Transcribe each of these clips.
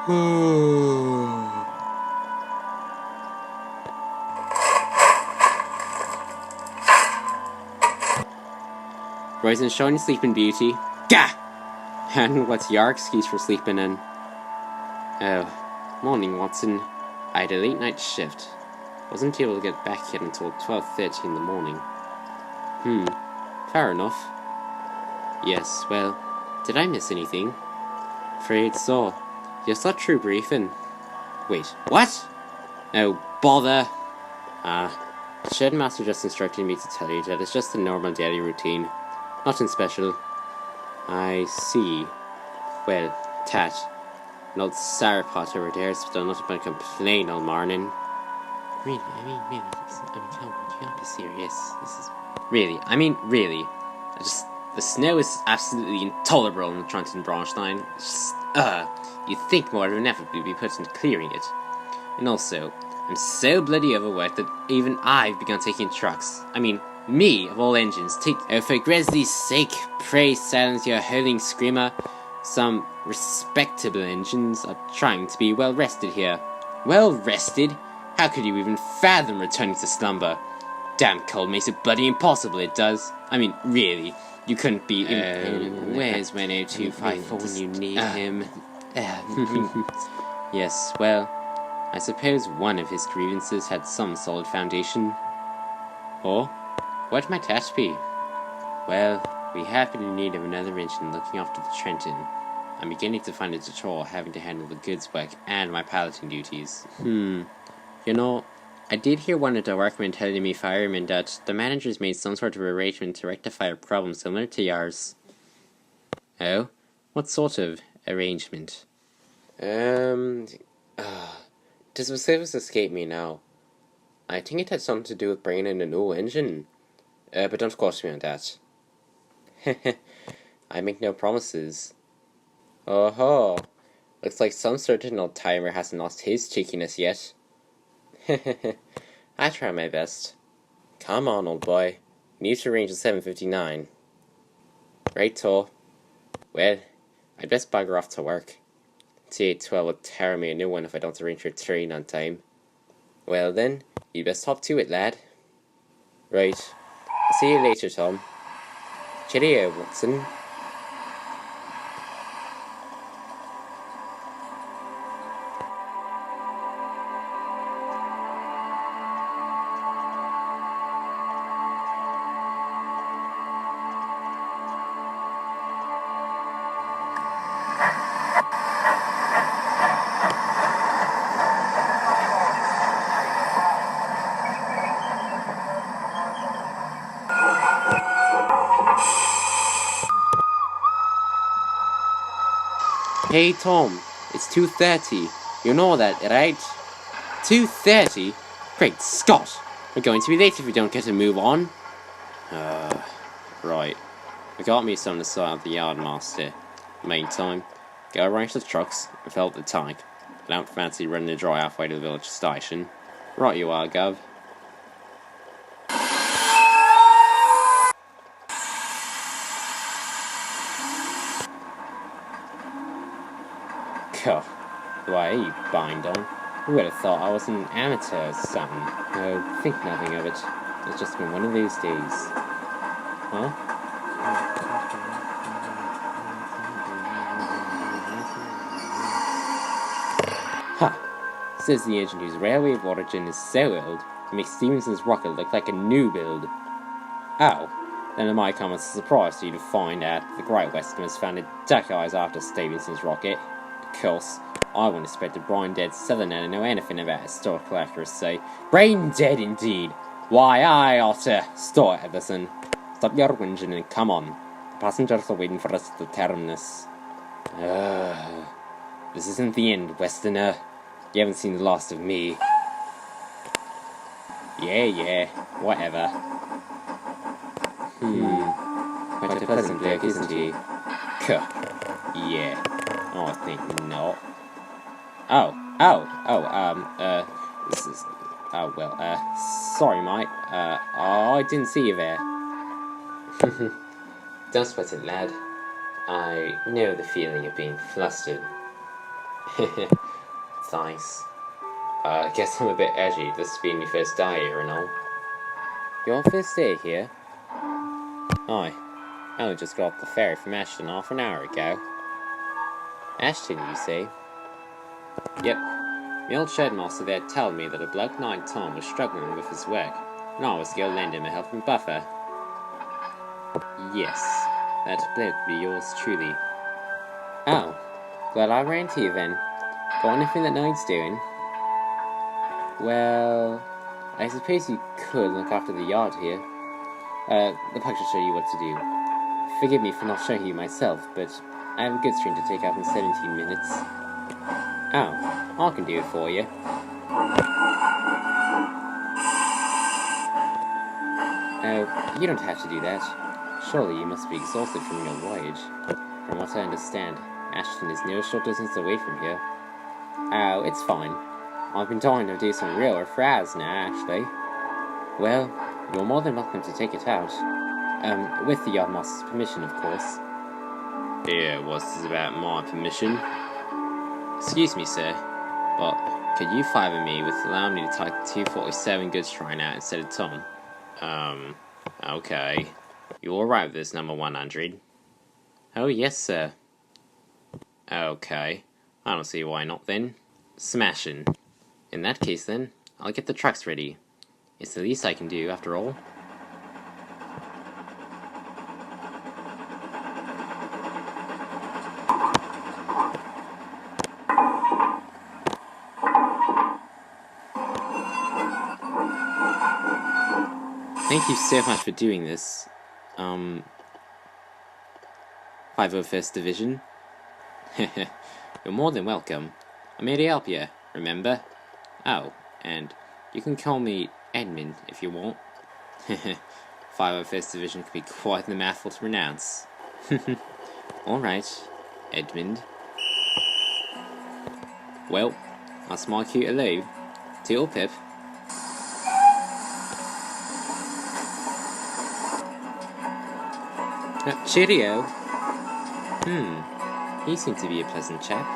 Rise and shine, sleeping beauty. Gah! And what's your excuse for sleeping in? Oh, morning, Watson. I had a late night shift. Wasn't able to get back yet until 12:30 in the morning. Fair enough. Yes, well, did I miss anything? Afraid so. Just that true briefing. Wait, what? Oh, bother. The shed master just instructed me to tell you that it's just a normal daily routine. Nothing special. I see. Well, Tat, an old sourpot over there has done nothing but complain all morning. Really, come on, you can't be serious. This is... Really. The snow is absolutely intolerable in the Trenton branch line. It's just, you'd think more would inevitably be put into clearing it. And also, I'm so bloody overworked that even I've begun taking trucks. Me, of all engines, for Grizzly's sake, pray silence your howling screamer. Some respectable engines are trying to be well rested here. Well rested? How could you even fathom returning to slumber? Damn cold makes it bloody impossible, it does. Really, you couldn't be where's 10254 when you need him? Yes, well, I suppose one of his grievances had some solid foundation. Or, what might that be? Well, we happen in need of another engine looking after the Trenton. I'm beginning to find it a chore having to handle the goods work and my piloting duties. You know, I did hear one of the workmen telling me firemen that the managers made some sort of arrangement to rectify a problem similar to yours. Oh? What sort of arrangement? The specifics escape me now. I think it had something to do with bringing in a new engine. But don't quote me on that. I make no promises. Oh-ho. Looks like some certain old timer hasn't lost his cheekiness yet. I try my best. Come on, old boy. You need to arrange at 7:59. Right-to. Well, I'd best bugger off to work. T812 will tear me a new one if I don't arrange your train on time. Well then, you best hop to it, lad. Right. I'll see you later, Tom. Cheerio, Watson. Hey Tom, it's 2:30. You know that, right? 2:30? Great Scott! We're going to be late if we don't get a move on. Right. I got me something to sort out the yard master. Meantime, go arrange the trucks and fill up the tank. I don't fancy running the dry halfway to the village station. Right you are, Gov. God, why, you bind on? Who would have thought I was an amateur or something? Oh, think nothing of it. It's just been one of these days. Huh? Ha! Says the engine whose railway of origin is so old, it makes Stevenson's rocket look like a new build. Oh, then it might come as a surprise to you to find out the Great Western was founded decades after Stevenson's rocket. Of course, I wouldn't expect a brain dead southerner to know anything about historical accuracy. Brain dead indeed! Why, I ought to start, Edison. Stop your whinging and come on. The passengers are waiting for us at the terminus. This isn't the end, Westerner. You haven't seen the last of me. Yeah, whatever. Quite a pleasant bloke, isn't he? Cuh. Yeah. Oh, I think not. This is... Oh, well, sorry, mate. I didn't see you there. Don't sweat it, lad. I know the feeling of being flustered. Thanks. I guess I'm a bit edgy, this being my first day here and all. Your first day here? Aye. I only just got off the ferry from Ashton half an hour ago. Ashton, you say? Yep. The old shedmaster there told me that a bloke named Tom was struggling with his work, and I was to go lend him a helping buffer. Yes, that bloke would be yours truly. Oh, glad I ran to you then. Got anything that needs doing? Well, I suppose you could look after the yard here. The pug shall show you what to do. Forgive me for not showing you myself, but I have a good string to take out in 17 minutes. Oh, I can do it for you. Oh, you don't have to do that. Surely you must be exhausted from your voyage. From what I understand, Ashton is no short distance away from here. Oh, it's fine. I've been dying to do some real frazzes now, actually. Well, you're more than welcome to take it out. With the Yardmaster's permission, of course. Yeah, what's this about my permission? Excuse me, sir, but could you favour me with allowing me to take the 247 goods train out instead of Tom? Okay. You alright with this, number 100? Oh, yes, sir. Okay. I don't see why not, then. Smashing. In that case, then, I'll get the trucks ready. It's the least I can do, after all. Thank you so much for doing this, 501st Division. You're more than welcome. I'm here to help you, remember? Oh, and you can call me Edmund if you want. 501st Division can be quite the mouthful to pronounce. Alright, Edmund. Well, that's my cue to leave. Toodle pip. Cheerio. He seemed to be a pleasant chap.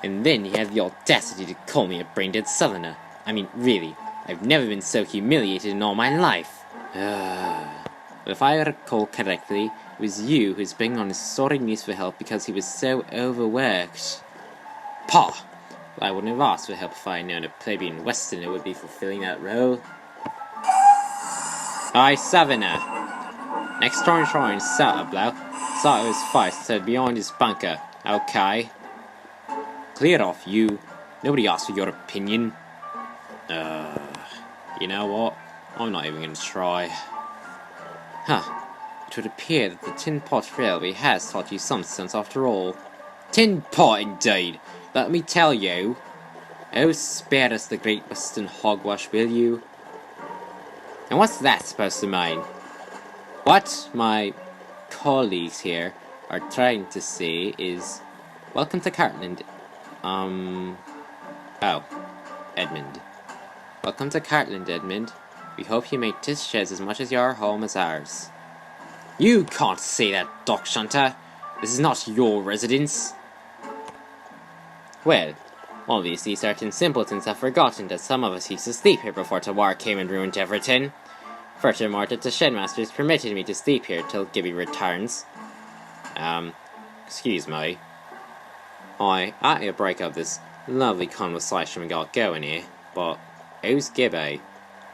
And then he had the audacity to call me a brain-dead southerner. I mean, really, I've never been so humiliated in all my life. But if I recall correctly, it was you who was begging on his sorry knees for help because he was so overworked. Pah! Well, I wouldn't have asked for help if I had known a plebeian westerner would be fulfilling that role. Aye, southerner. Next time trying Souter bloke, saw his face said behind his bunker. Okay. Clear off, you. Nobody asked for your opinion. You know what? I'm not even going to try. Huh. It would appear that the Tin Pot Railway has taught you some sense after all. Tin Pot, indeed! Let me tell you. Oh, spare us the Great Western hogwash, will you? And what's that supposed to mean? What my colleagues here are trying to say is, welcome to Cartland. Oh, Edmund. Welcome to Cartland, Edmund. We hope you make this shed as much as your home as ours. You can't say that, Doc Shunter. This is not your residence. Well, obviously certain simpletons have forgotten that some of us used to sleep here before the war came and ruined everything. Furthermore, that the shedmasters permitted me to sleep here till Gibby returns. Excuse me. I had to break up this lovely conversation we got going here, but who's Gibby?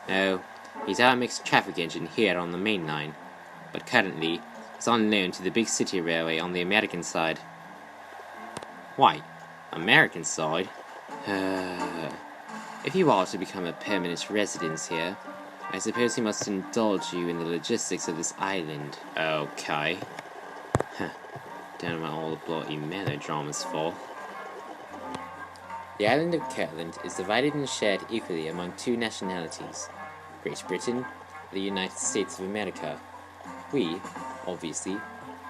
Oh, he's our mixed traffic engine here on the main line, but currently It's on loan to the big city railway on the American side. Why? American side? If you are to become a permanent resident here, I suppose he must indulge you in the logistics of this island. Okay. Don't know what all the bloody melodramas for. The island of Kirtland is divided and shared equally among two nationalities, Great Britain and the United States of America. We, obviously,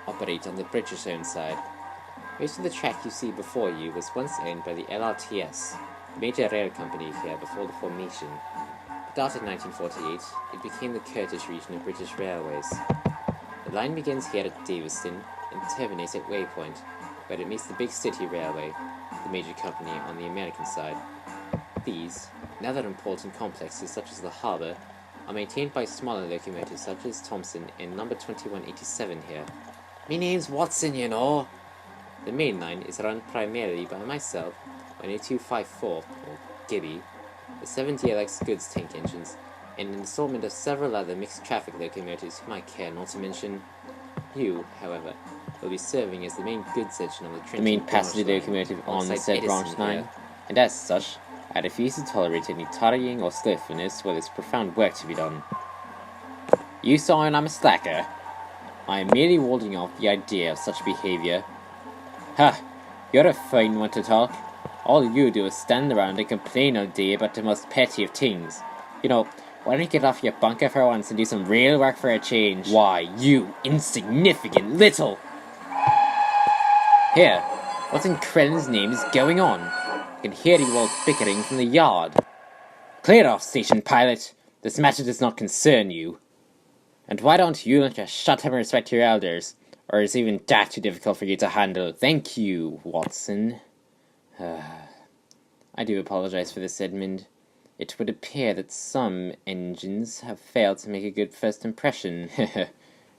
operate on the British-owned side. Most of the track you see before you was once owned by the L.R.T.S, the major rail company here before the formation. But in 1948, it became the Kurdish region of British Railways. The line begins here at Daveston and terminates at Waypoint, where it meets the Big City Railway, the major company on the American side. These, and other important complexes such as the harbour, are maintained by smaller locomotives such as Thompson and number 2187 here. Me name's Watson, you know. The main line is run primarily by myself on a 254, or Gibby, the 7 DLX goods tank engines, and an assortment of several other mixed traffic locomotives whom I care not to mention. You, however, will be serving as the main goods engine on the Trenton the main passenger locomotive on the said branch line, and as such, I refuse to tolerate any tarrying or slothfulness where there's profound work to be done. You saying I'm a slacker? I am merely warding off the idea of such behaviour. Ha! You're a fine one to talk. All you do is stand around and complain all day about the most petty of things. You know, why don't you get off your bunker for once and do some real work for a change? Why, you insignificant little... Here, what in Krellin's name is going on? I can hear you all bickering from the yard. Clear off, station pilot. This matter does not concern you. And why don't you just shut up and respect your elders? Or is even that too difficult for you to handle? Thank you, Watson. I do apologize for this, Edmund. It would appear that some engines have failed to make a good first impression.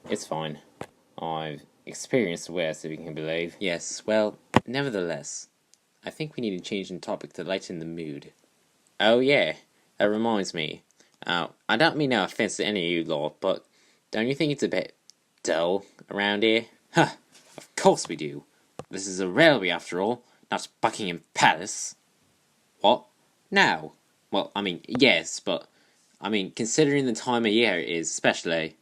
It's fine. I've experienced worse, if you can believe. Yes, well, nevertheless, I think we need a change in topic to lighten the mood. Oh yeah, that reminds me. I don't mean no offense to any of you lot, but don't you think it's a bit dull around here? Huh, of course we do. This is a railway after all, not Buckingham Palace. What? Now? Well, I mean, yes, but, I mean, considering the time of year it is, especially.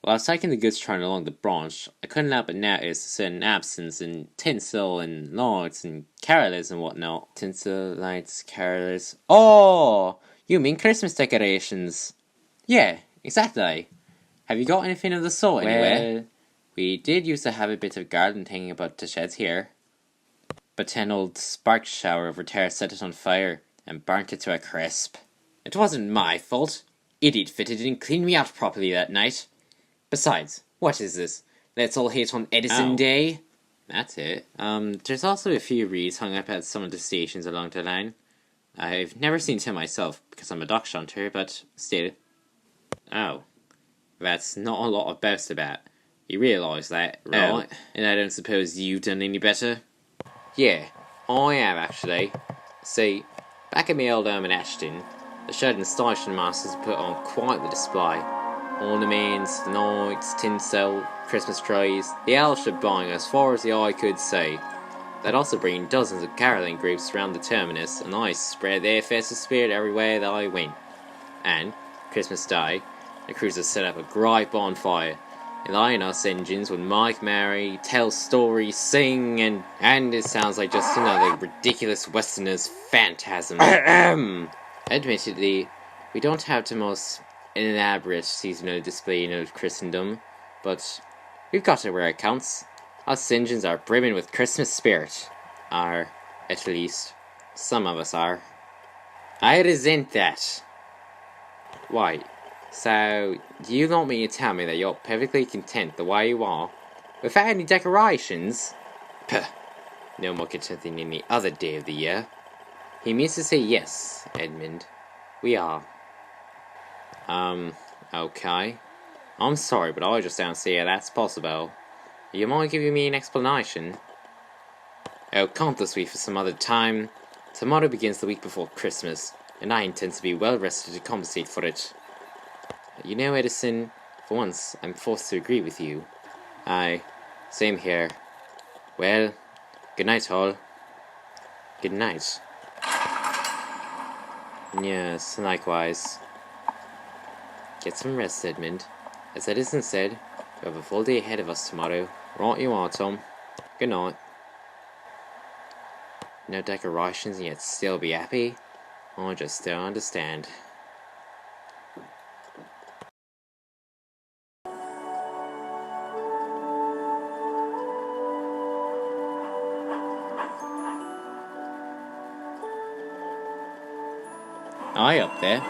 While I was taking the goods train along the branch, I couldn't help but notice a certain absence in tinsel and lights and carolers and whatnot. Tinsel, lights, carolers. Oh! You mean Christmas decorations? Yeah, exactly. Have you got anything of the sort anywhere? Well, we did used to have a bit of garland hanging about the sheds here. But an old spark shower over there set it on fire and burnt it to a crisp. It wasn't my fault. Idiot fitted and cleaned me out properly that night. Besides, what is this? Let's all hate on Edison Day? That's it. There's also a few wreaths hung up at some of the stations along the line. I've never seen them myself, because I'm a dock shunter, but still. Oh. That's not a lot of boast about. You realise that, right? Oh, and I don't suppose you've done any better? Yeah, I have actually. See, back at my old home in Ashton, the shed and station masters put on quite the display. Ornaments, lights, tinsel, Christmas trees, the elves were buying as far as the eye could see. They'd also bring dozens of caroling groups around the terminus, and I spread their festive spirit everywhere that I went. And, Christmas Day, the cruisers set up a great bonfire, and I and us engines would make merry, tell stories, sing, and it sounds like just another ridiculous Westerner's phantasm. Admittedly, we don't have the most elaborate seasonal display in old Christendom, but we've got it where it counts. Us engines are brimming with Christmas spirit. Are, at least, some of us are. I resent that. Why? So, you don't mean to tell me that you're perfectly content the way you are, without any decorations? Puh, no more content than any other day of the year. He means to say yes, Edmund. We are. Okay. I'm sorry, but I just don't see how that's possible. You mind giving me an explanation? Oh, can't this wait for some other time? Tomorrow begins the week before Christmas, and I intend to be well rested to compensate for it. You know, Edison, for once, I'm forced to agree with you. Aye, same here. Well, good night all. Good night. Yes, likewise. Get some rest, Edmund. As Edison said, we have a full day ahead of us tomorrow. Right you are, Tom. Good night. No decorations and yet still be happy? I just don't understand. Aye, up there.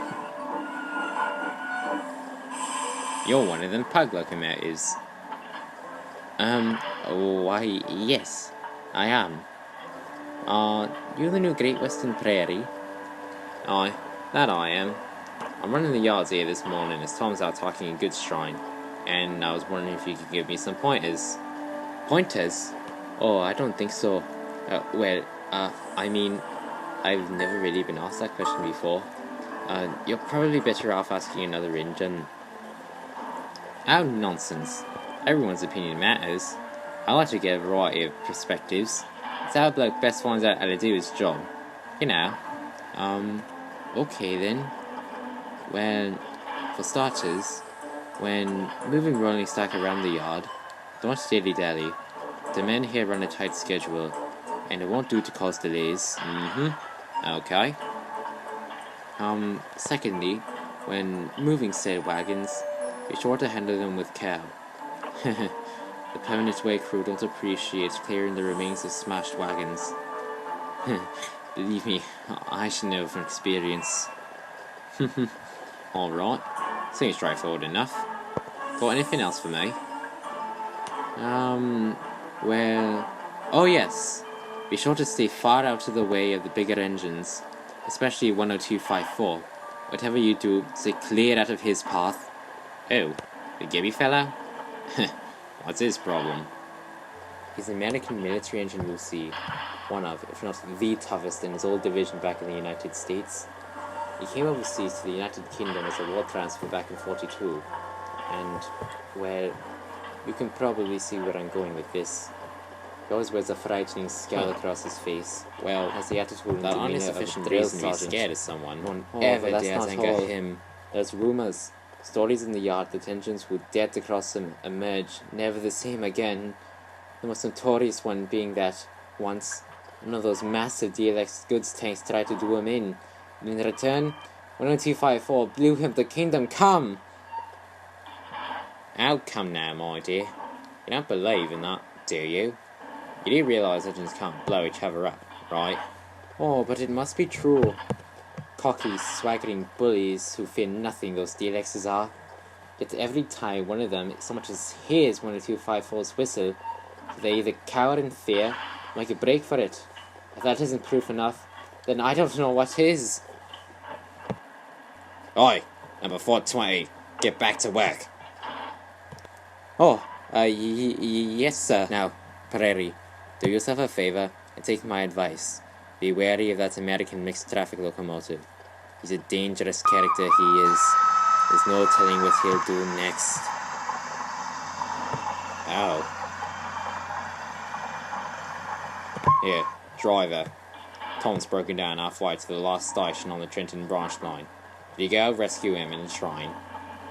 You're one of them pug locomotives. Why, yes, I am. You the new Great Western Prairie? Aye, that I am. I'm running the yards here this morning as Tom's out talking a good strine, and I was wondering if you could give me some pointers. Pointers? Oh, I don't think so. I mean, I've never really been asked that question before. You're probably better off asking another engine. Oh, nonsense. Everyone's opinion matters. I like to get a variety of perspectives. It's how a bloke best finds out how to do his job. You know. Okay then. Well, for starters, when moving rolling stock around the yard, don't dilly-dally. The men here run a tight schedule, and it won't do to cause delays. Okay. Secondly, when moving said wagons, be sure to handle them with care. The permanent way crew don't appreciate clearing the remains of smashed wagons. Believe me, I should know from experience. Alright, seems straightforward enough. Got anything else for me? Oh yes. Be sure to stay far out of the way of the bigger engines, especially 10254. Whatever you do, stay clear out of his path. Oh, the Gibby fella? What's his problem? He's an American military engine Lucy, one of, if not the toughest in his old division back in the United States. He came overseas to the United Kingdom as a war transfer back in '42, and, well, you can probably see where I'm going with this. He always wears a frightening scowl across his face. Well, has the attitude and demeanor of a drill sergeant. Scared of someone. Ever dares anger him. There's rumors, stories in the yard that engines who dared to cross him emerge never the same again. The most notorious one being that, once, one of those massive DLX goods tanks tried to do him in, and in return, 10254 blew him to kingdom come! Oh, come now, my dear. You don't believe in that, do you? You do realise engines can't blow each other up, right? Oh, but it must be true. Cocky, swaggering bullies who fear nothing those DLXs are. Yet every time one of them so much as hears 10254's whistle, they either cower in fear, or make a break for it. If that isn't proof enough, then I don't know what is. Oi, number 420, get back to work. Oh, yes sir. Now, Prairie, do yourself a favor and take my advice. Be wary of that American mixed traffic locomotive. He's a dangerous character, he is. There's no telling what he'll do next. Ow. Here, driver. Tom's broken down halfway to the last station on the Trenton branch line. Will you go rescue him in a shrine?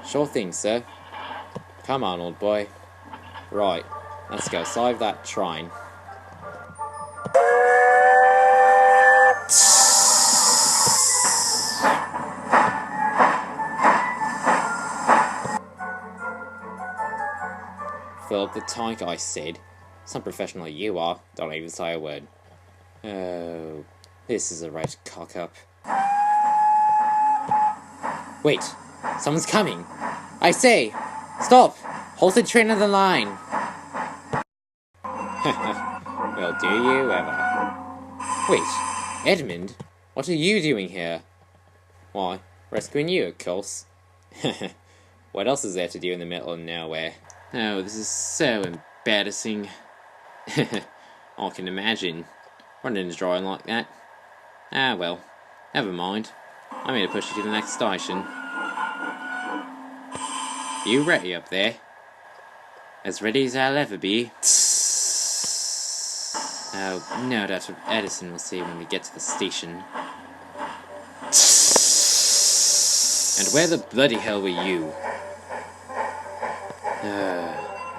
Sure thing, sir. Come on, old boy. Right, let's go save that shrine. Fill up the tank, I said. Some professional you are, don't even say a word. Oh, this is a right cock-up. Wait, someone's coming! I say! Stop! Halt the train on the line! Well, do you ever? Wait, Edmund? What are you doing here? Why, rescuing you, of course. What else is there to do in the middle of nowhere? Oh, this is so embarrassing. I can imagine. Running a drawing like that. Ah, well. Never mind. I'm here to push you to the next station. You ready up there? As ready as I'll ever be. Oh, no doubt Edison will see when we get to the station. And where the bloody hell were you?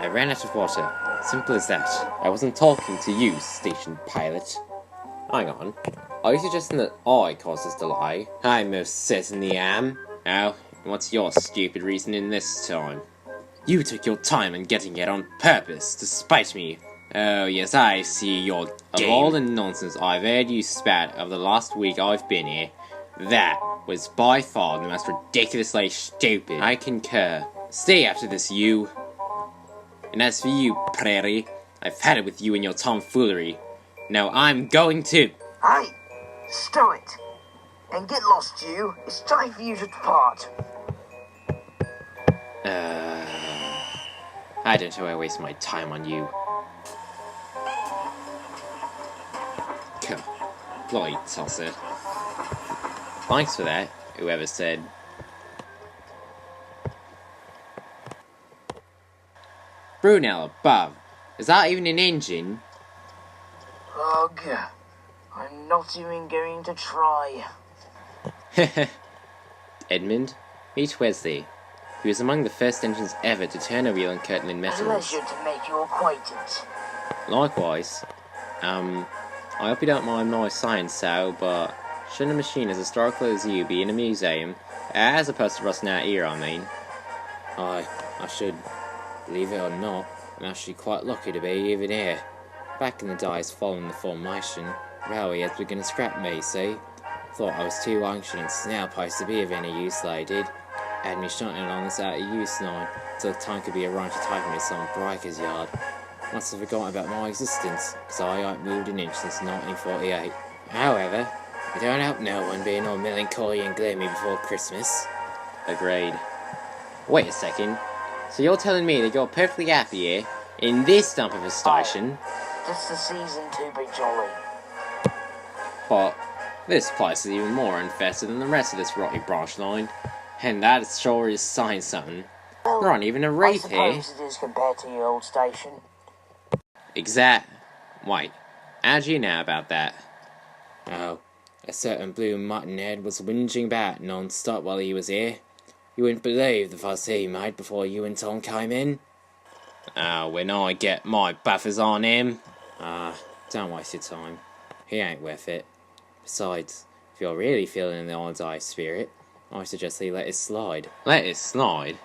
I ran out of water. Simple as that. I wasn't talking to you, station pilot. Hang on. Are you suggesting that I caused this delay? I most certainly am. Now, what's your stupid reasoning this time? You took your time in getting here on purpose, to spite me. Oh yes, I see your game. Of all the nonsense I've heard you spat over the last week I've been here, that was by far the most ridiculously stupid. I concur. Stay after this, you. And as for you, Prairie, I've had it with you and your tomfoolery. Now I'm going to... Hey, stow it. And get lost, you. It's time for you to depart. I don't know why I waste my time on you. Bloody tosser. Thanks for that, whoever said. Brunel above. Is that even an engine? Ugh. I'm not even going to try. Edmund, meet Wesley. He was among the first engines ever to turn a wheel in Kirtland metals. Pleasure to make your acquaintance. Likewise. I hope you don't mind my saying so, but shouldn't a machine as historical as you be in a museum? As opposed to rusting out here, I mean. I should, believe it or not, I'm actually quite lucky to be even here. Back in the days following the formation, railheads were going to scrap me, see? Thought I was too ancient and snail place to be of any use, they did. Had me shunting on this out of use line, till time could be arranged to take me to some breaker's yard. Must have forgotten about my existence, because I ain't moved an inch since 1948. However, it don't help no one being all melancholy and gloomy before Christmas. Agreed. Wait a second. So you're telling me that you're perfectly happy here, in this dump of a station? Just the season to be jolly. But this place is even more infested than the rest of this rocky branch line. And that sure is saying something. Well, there aren't even a wraith here. I suppose it is compared to your old station. Exact. Wait, how do you know about that? Oh, a certain blue muttonhead was whinging about non-stop while he was here. You wouldn't believe the fuss he made before you and Tom came in. Oh, when I get my buffers on him. Don't waste your time. He ain't worth it. Besides, if you're really feeling the holiday spirit, I suggest you let it slide. Let it slide?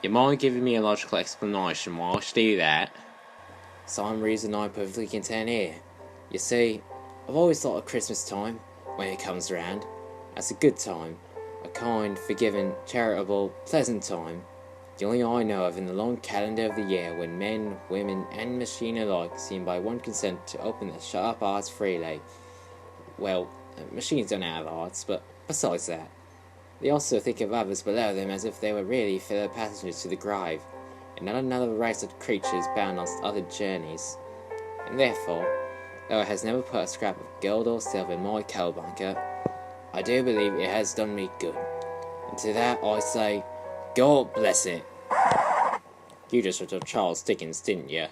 You mind giving me a logical explanation why I should do that? Some reason I'm perfectly content here. You see, I've always thought of Christmas time, when it comes around, as a good time. A kind, forgiving, charitable, pleasant time. The only I know of in the long calendar of the year when men, women, and machine alike seem by one consent to open their shut-up hearts freely. Well, machines don't have hearts, but besides that, they also think of others below them as if they were really fellow passengers to the grave, and not another race of creatures bound on other journeys. And therefore, though it has never put a scrap of gold or silver in my coal bunker, I do believe it has done me good. And to that I say, God bless it. You just heard of Charles Dickens, didn't you?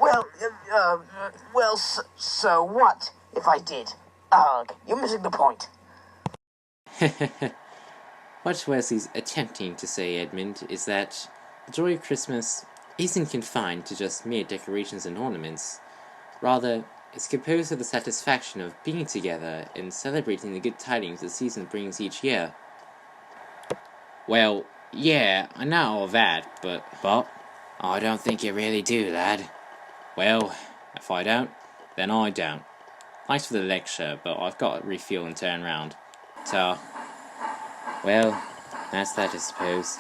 Well, so what if I did? Ugh, you're missing the point. What Wesley's attempting to say, Edmund, is that the joy of Christmas isn't confined to just mere decorations and ornaments. Rather, it's composed of the satisfaction of being together and celebrating the good tidings the season brings each year. Well, yeah, I know all that, but I don't think you really do, lad. Well, if I don't, then I don't. Thanks for the lecture, but I've got to refuel and turn round. So, well, that's that, I suppose.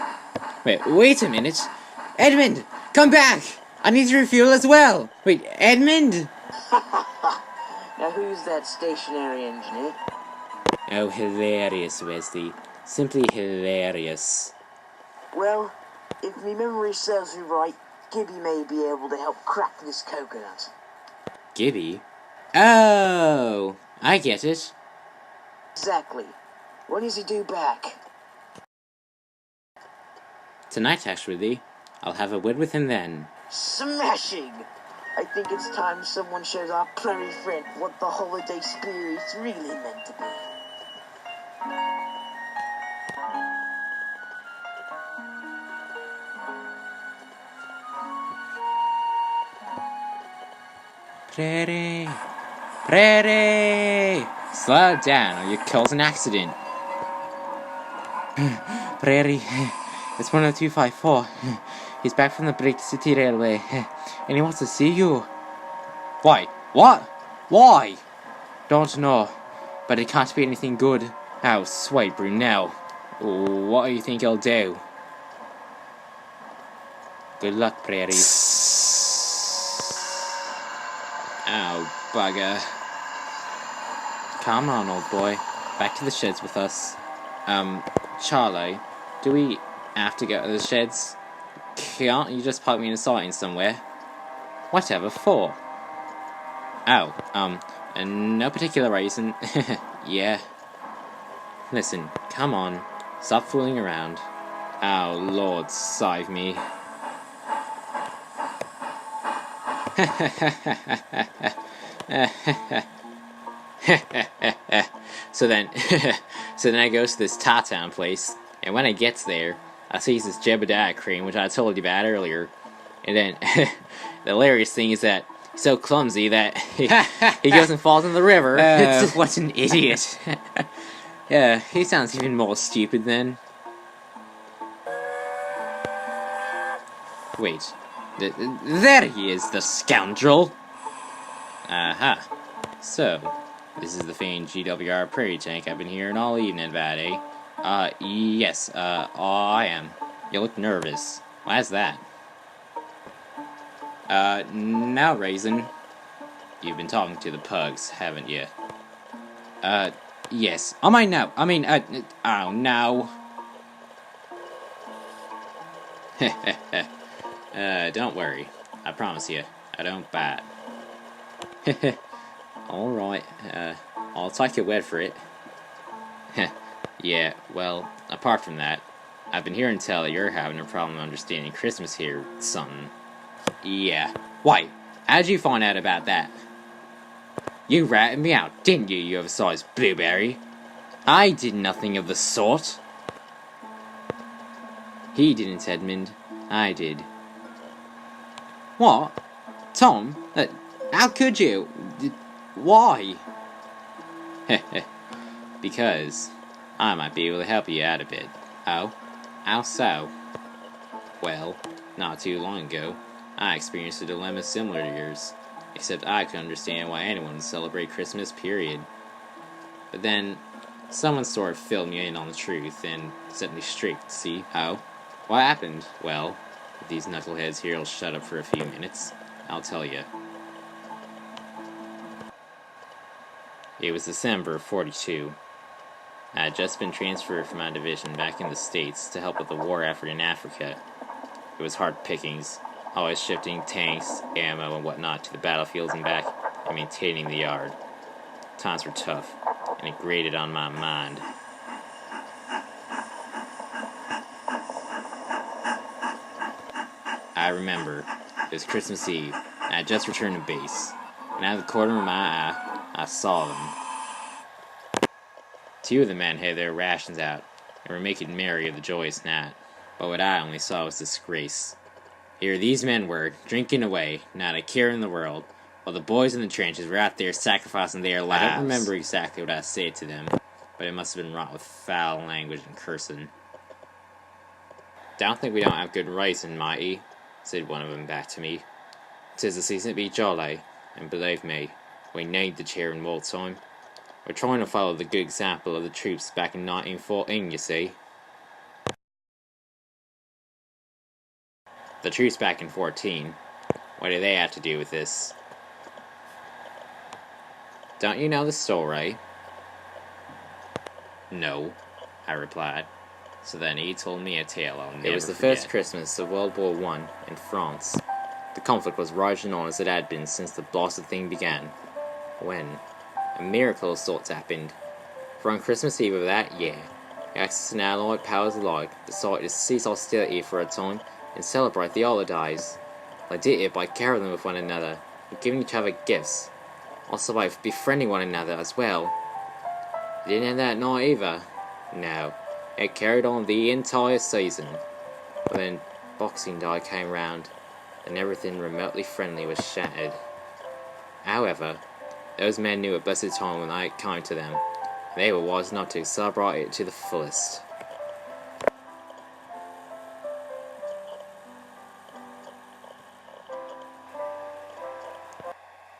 Wait a minute! Edmund! Come back! I need to refuel as well! Wait, Edmund! Now who's that stationary engineer? Oh, hilarious, Wesley. Simply hilarious. Well, if my memory serves me right, Gibby may be able to help crack this coconut. Gibby? Oh, I get it. Exactly. When is he due back? Tonight, actually. I'll have a word with him then. Smashing! I think it's time someone shows our Prairie friend what the holiday spirit's really meant to be. Prairie! Prairie! Slow down or you cause an accident. Prairie, it's 10254. He's back from the Brick City Railway, and he wants to see you. Why? What? Why? Don't know, but it can't be anything good. Oh, sweet Brunel. What do you think he'll do? Good luck, Prairie. Oh, bugger. Come on, old boy. Back to the sheds with us. Charlie, do we have to go to the sheds? Can't you just park me in a sighting somewhere? Whatever for? Oh, no particular reason. Yeah. Listen, come on. Stop fooling around. Oh, Lord, save me. So then I goes to this Tartan place, and when I gets there, I sees this Jebediah cream, which I told you about earlier, and then the hilarious thing is that he's so clumsy that he goes and falls in the river. What an idiot. Yeah, he sounds even more stupid then. Wait, there he is, the scoundrel! Aha. So, this is the famed GWR Prairie tank I've been hearing all evening about, eh? Yes, I am. You look nervous. Why's that? Now, Raisin. You've been talking to the pugs, haven't you? Yes. Oh, oh, no. Don't worry. I promise you, I don't bite. Alright, I'll take your word for it. Yeah, well, apart from that, I've been hearing tell that you're having a problem understanding Christmas here, son. Yeah. Why? How'd you find out about that? You ratted me out, didn't you, you oversized blueberry? I did nothing of the sort. He didn't, Edmund. I did. What? Tom? How could you? Why? Because I might be able to help you out a bit. Oh? How so? Well, not too long ago, I experienced a dilemma similar to yours, except I could understand why anyone would celebrate Christmas, period. But then, someone sort of filled me in on the truth and set me straight, see? Oh? What happened? Well, if these knuckleheads here will shut up for a few minutes, I'll tell you. It was December of 42. I had just been transferred from my division back in the States to help with the war effort in Africa. It was hard pickings, always shifting tanks, ammo, and whatnot to the battlefields and back, and maintaining the yard. Times were tough, and it grated on my mind. I remember, it was Christmas Eve, and I had just returned to base, and out of the corner of my eye, I saw them. Two of the men had their rations out, and were making merry of the joyous night, but what I only saw was disgrace. Here these men were, drinking away, not a care in the world, while the boys in the trenches were out there sacrificing their lives. I don't remember exactly what I said to them, but it must have been wrought with foul language and cursing. Don't think we don't have good racing, matey, said one of them back to me. 'Tis the season to be jolly, and believe me, we need the cheer in wartime. We're trying to follow the good example of the troops back in 1914, you see. The troops back in 14, what do they have to do with this? Don't you know the story? No, I replied. So then he told me a tale I'll never forget. It was the first Christmas of World War I in France. The conflict was raging on as it had been since the blessed thing began, when a miracle of sorts happened. For on Christmas Eve of that year, Axis and Allied powers alike decided to cease hostility for a time and celebrate the holidays. They did it by caroling with one another and giving each other gifts. Also by befriending one another as well. It didn't end that night either. No, it carried on the entire season. But then Boxing Day came round, and everything remotely friendly was shattered. However, those men knew a blessed time when it came to them. They were wise not to celebrate it to the fullest.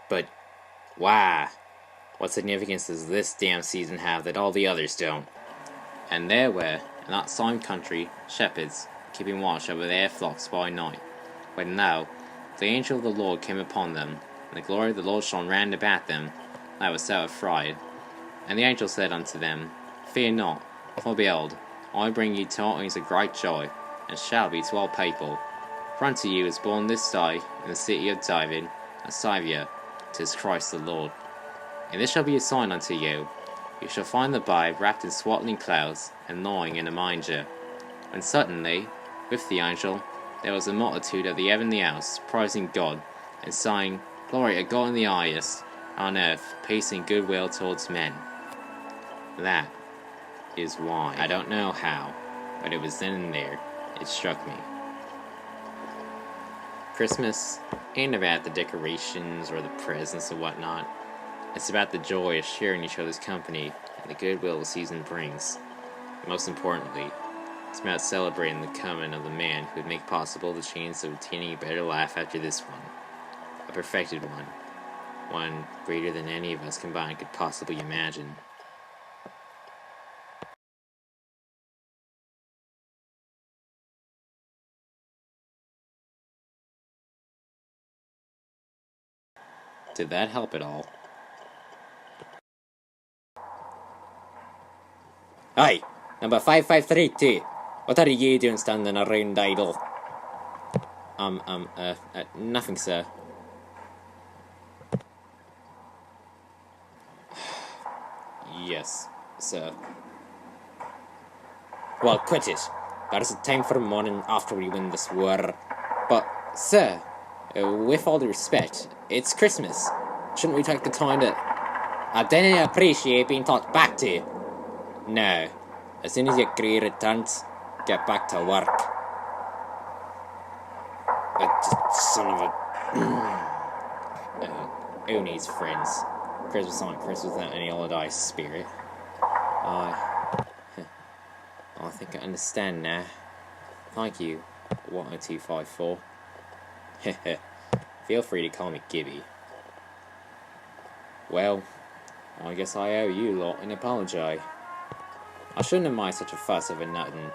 But why? What significance does this damn season have that all the others don't? And there were, in that same country, shepherds, keeping watch over their flocks by night. When now, the angel of the Lord came upon them, and the glory of the Lord shone round about them. They were so afraid. And the angel said unto them, Fear not, for behold, I bring you tidings of great joy, and shall be to all people. For unto you is born this day in the city of David a Saviour, 'tis Christ the Lord. And this shall be a sign unto you. You shall find the babe wrapped in swaddling clothes, and lying in a manger. And suddenly, with the angel, there was a multitude of the heavenly hosts, praising God, and saying, Glory to God in the highest, on earth, peace and goodwill towards men. That is why. I don't know how, but it was then and there, it struck me. Christmas ain't about the decorations or the presents and whatnot. It's about the joy of sharing each other's company and the goodwill the season brings. And most importantly, it's about celebrating the coming of the man who would make possible the chance of obtaining a better life after this one. A perfected one. One greater than any of us combined could possibly imagine. Did that help at all? Hey, number 5532. What are you doing standing around idle? Nothing, sir. Yes, sir. Well, quit it. There's a time for morning after we win this war. But, sir, with all due respect, it's Christmas. Shouldn't we take the time to... I didn't appreciate being taught back to you. No. As soon as your career returns, get back to work. Son of a... who needs friends? Christmas on Christmas without any holiday spirit. I think I understand now. Thank you, 10254. Feel free to call me Gibby. Well, I guess I owe you lot an apology. I shouldn't have made such a fuss over nothing,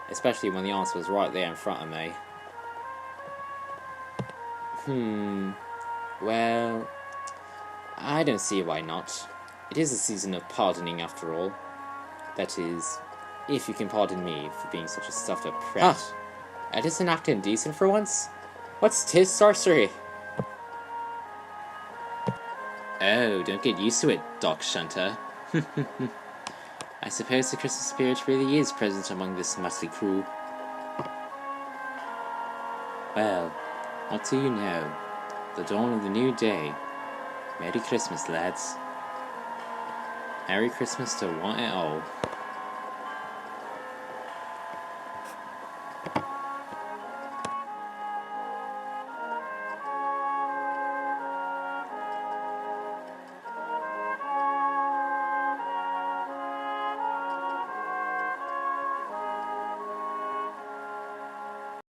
especially when the answer was right there in front of me. Well, I don't see why not. It is a season of pardoning after all. That is, if you can pardon me for being such a stuffed up prat. That isn't acting decent for once? What's 'tis sorcery? Oh, don't get used to it, Doc Shunter. I suppose the Christmas spirit really is present among this motley crew. Well, what do you know? The dawn of the new day. Merry Christmas, lads. Merry Christmas to one and all.